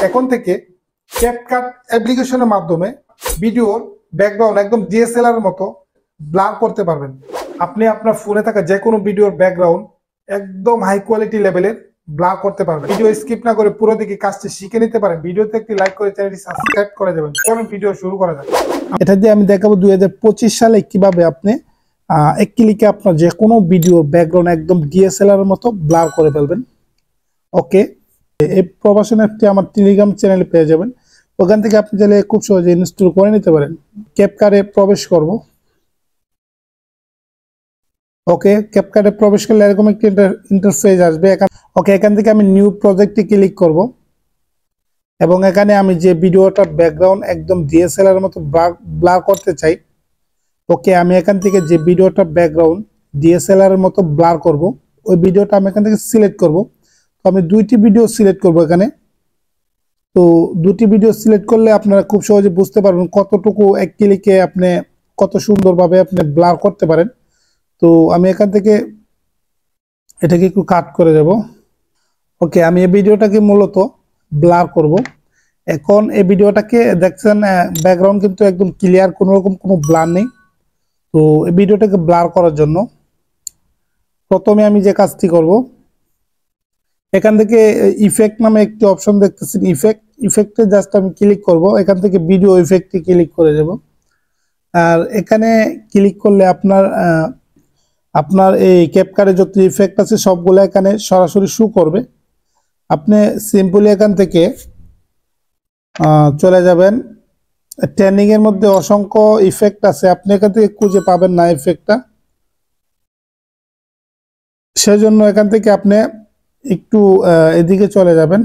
এখন থেকে ক্যাপকাট অ্যাপ্লিকেশনের মাধ্যমে ভিডিওর ব্যাকগ্রাউন্ড একদম ডিএসএলআর এর মতো ব্লার করতে পারবেন। আপনি আপনার ফোনে থাকা যে কোনো ভিডিওর ব্যাকগ্রাউন্ড একদম হাই কোয়ালিটি লেভেলের ব্লার করতে পারবেন। ভিডিও স্কিপ না করে পুরো দিকে কাজটি শিখে নিতে পারেন। ভিডিওতে একটি লাইক করে চ্যানেলটি সাবস্ক্রাইব করে দেবেন। চলুন ভিডিও শুরু করা যাক। এটা দিয়ে আমি দেখাবো 2025 সালে কিভাবে আপনি এক ক্লিকে আপনার যে কোনো ভিডিওর ব্যাকগ্রাউন্ড একদম ডিএসএলআর এর মতো ব্লার করে ফেলবেন। ওকে, এই প্রবাসন অ্যাপটি আমার টেলিগ্রাম চ্যানেলে পেয়ে যাবেন। ওখান থেকে আপনি চাইলে খুব সহজে ইনস্টল করে নিতে পারেন। ক্যাপকাটে প্রবেশ করব। ওকে, ক্যাপকাটে প্রবেশ করলে এরকম একটি ইন্টারফেস আসবে। ওকে, এখান থেকে আমি নিউ প্রজেক্টে ক্লিক করব এবং এখানে আমি যে ভিডিওটার ব্যাকগ্রাউন্ড একদম ডিএসএলআর এর মতো ব্লার করতে চাই। ওকে, আমি এখান থেকে যে ভিডিওটার ব্যাকগ্রাউন্ড ডিএসএলআর এর মতো ব্লার করব, ওই ভিডিওটা আমি এখান থেকে সিলেক্ট করব। তো আমি দুইটি ভিডিও সিলেক্ট করব এখানে। তো দুটি ভিডিও সিলেক্ট করলে আপনারা খুব সহজে বুঝতে পারবেন কতটুকু এক ক্লিকে আপনি কত সুন্দরভাবে আপনি ব্লার করতে পারেন। তো আমি এখান থেকে এটাকে একটু কাট করে দেব। ওকে, আমি এই ভিডিওটাকে মূলত ব্লার করব। এখন এই ভিডিওটাকে দেখছেন ব্যাকগ্রাউন্ড কিন্তু একদম ক্লিয়ার, কোনো রকম কোনো ব্লার নেই। তো এই ভিডিওটাকে ব্লার করার জন্য প্রথমে আমি যে কাজটি করব, এখান থেকে ইফেক্ট নামে একটি অপশন দেখতেছেন, ইফেক্টে জাস্ট আমি ক্লিক করব। এখান থেকে ভিডিও ইফেক্টে ক্লিক করে দেব। আর এখানে ক্লিক করলে আপনার এই ক্যাপকাটে যত ইফেক্ট আছে সবগুলো এখানে সরাসরি শো করবে। আপনি সিম্পলি এখান থেকে চলে যাবেন। ট্রেন্ডিং এর মধ্যে অসংখ্য ইফেক্ট আছে, আপনি এখান থেকে খুঁজে পাবেন না ইফেক্টটা। সেজন্য এখান থেকে আপনি একটু এদিকে চলে যাবেন।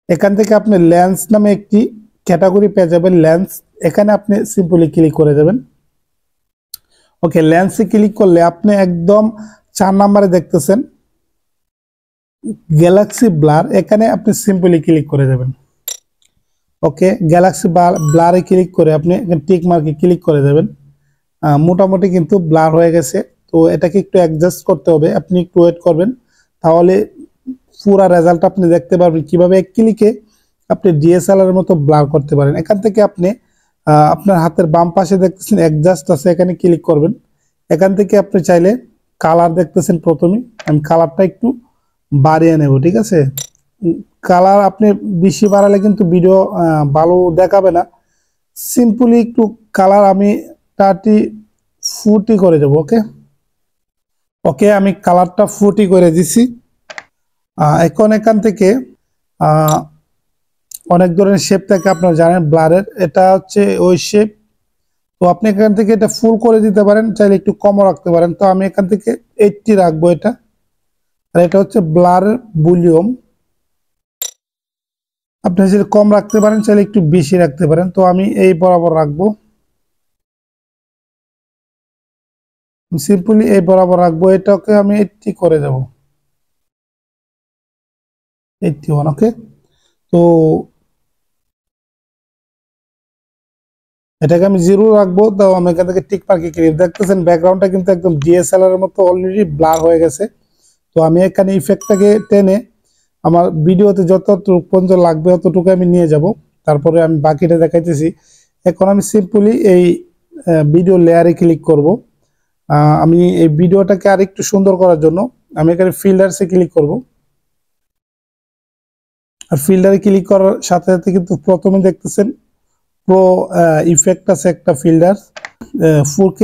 এখান থেকে আপনি লেন্স নামে একটি ক্যাটাগরি পেয়ে যাবেন, লেন্স। এখানে আপনি সিম্পলি ক্লিক করে দেবেন। ওকে, লেন্সে ক্লিক করলে আপনি একদম 4 নম্বরে দেখতেছেন গ্যালাক্সি ব্লার, এখানে আপনি সিম্পলি ক্লিক করে দেবেন। ওকে, গ্যালাক্সি ব্লারে ক্লিক করে আপনি টিক মার্কে ক্লিক করে দেবেন। মোটামুটি কিন্তু ব্লার হয়ে গেছে। তো এটাকে একটু অ্যাডজাস্ট করতে হবে, আপনি একটু ওয়েট করবেন, তাহলে পুরা রেজাল্ট আপনি দেখতে পারবেন কিভাবে এক ক্লিকে আপনি ডিএসএলআর এর মতো ব্লার করতে পারেন। এখান থেকে আপনি আপনার হাতের বাম পাশে দেখতেছেন অ্যাডজাস্ট আছে, এখানে ক্লিক করবেন। এখান থেকে আপনি চাইলে কালার দেখতেছেন, প্রথমে আমি কালারটা একটু বাড়িয়ে নেব। ঠিক আছে, কালার আপনি বেশি বাড়ালে কিন্তু ভিডিও ভালো দেখাবে না। সিম্পলি একটু কালার আমি 40 করে দেব। ওকে, ওকে, আমি কালারটা 40 করে দিছি। এখন এখান থেকে অনেক ধরনের শেপ থাকে, আপনারা জানেন ব্লারের, এটা হচ্ছে ওই শেপ। তো আপনি এখান থেকে এটা ফুল করে দিতে পারেন, চাইলে একটু কমও রাখতে পারেন। তো আমি এখান থেকে 80 রাখবো এটা। আর এটা হচ্ছে ব্লারের ভলিউম, আপনি চাইলে কম রাখতে পারেন, চাইলে একটু বেশি রাখতে পারেন। তো আমি এই বরাবর রাখবো, সিম্পলি এই বরাবর রাখবো। এটাকে আমি 80 করে দেব, 81। ওকে, তো এটাকে আমি 0 রাখবো। তো আমি এখান থেকে টিক মার্কে ক্লিক, দেখতেছেন ব্যাকগ্রাউন্ডটা কিন্তু একদম ডিএসএলআর এর মতো অলরেডি ব্লার হয়ে গেছে। তো আমি এখানে ইফেক্টটাকে টেনে আমার ভিডিওতে যতটুকু পর্যন্ত লাগবে অতটুকু আমি নিয়ে যাব, তারপরে আমি বাকিটা দেখাইতেছি। এখন আমি সিম্পলি এই ভিডিও লেয়ারে ক্লিক করব। আমি এই ভিডিওটাকে আরেকটু সুন্দর করার জন্য আমি এখানে ফিল্টারসে ক্লিক করব। আর ফিল্টারে ক্লিক করার সাথে সাথে কিন্তু প্রথমে দেখতেছেন প্রো ইফেক্ট আছে একটা filter, 4K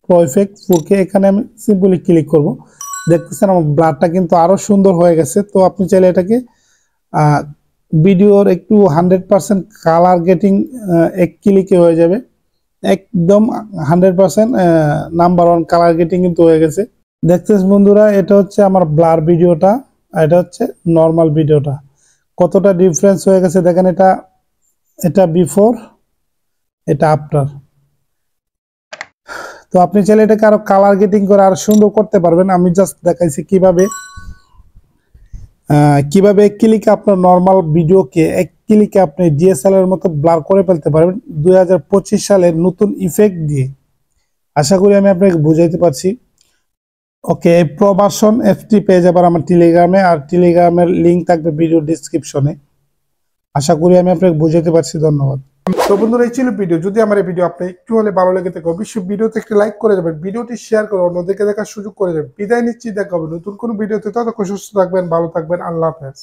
pro effect 4K। এখানে আমি সিম্পলি ক্লিক করব। দেখতেছেন আমার ব্লারটা কিন্তু আরো সুন্দর হয়ে গেছে। তো আপনি চাইলে এটাকে ভিডিওর একটু 100% কালার গেটিং এক ক্লিকে হয়ে যাবে, একদম 100% নাম্বার 1 কালার গেটিং কিন্তু হয়ে গেছে। দেখতেছেন বন্ধুরা, এটা হচ্ছে আমার ব্লার ভিডিওটা, আর এটা হচ্ছে নর্মাল ভিডিওটা। কতটা ডিফারেন্স হয়ে গেছে দেখেন। এটা বিফোর, এটা আফটার। তো আপনি চাইলে এটাকে আরো কালার গেটিং করে আরো সুন্দর করতে পারবেন। আমি জাস্ট দেখাইছি কিভাবে এক ক্লিকে আপনার নর্মাল ভিডিওকে এক ক্লিকে আপনি ডিএসএলআর এর মতো ব্লার করে ফেলতে পারবেন 2025 সালের নতুন ইফেক্ট দিয়ে। আশা করি আমি আপনাকে বুঝাইতে পারছি। ওকে, এই প্রবাসন অ্যাপটি পেয়ে যাবেন আমার টেলিগ্রামে, আর টেলিগ্রামের লিঙ্ক থাকবে ভিডিও ডেসক্রিপশনে। আশা করি আমি আপনাকে বুঝাতে পারছি। ধন্যবাদ। তো বন্ধুরা, এই ছিল ভিডিও। যদি আমার এই ভিডিও আপনার একটু হলে ভালো লেগে থাকে অবশ্যই ভিডিওতে একটি লাইক করে যাবেন, ভিডিওটি শেয়ার করে অন্যদেরকে দেখার সুযোগ করে যাবেন। বিদায় নিচ্ছি, দেখা হবে নতুন কোনো ভিডিওতে। ততক্ষণ সুস্থ থাকবেন, ভালো থাকবেন। আল্লাহ হাফেজ।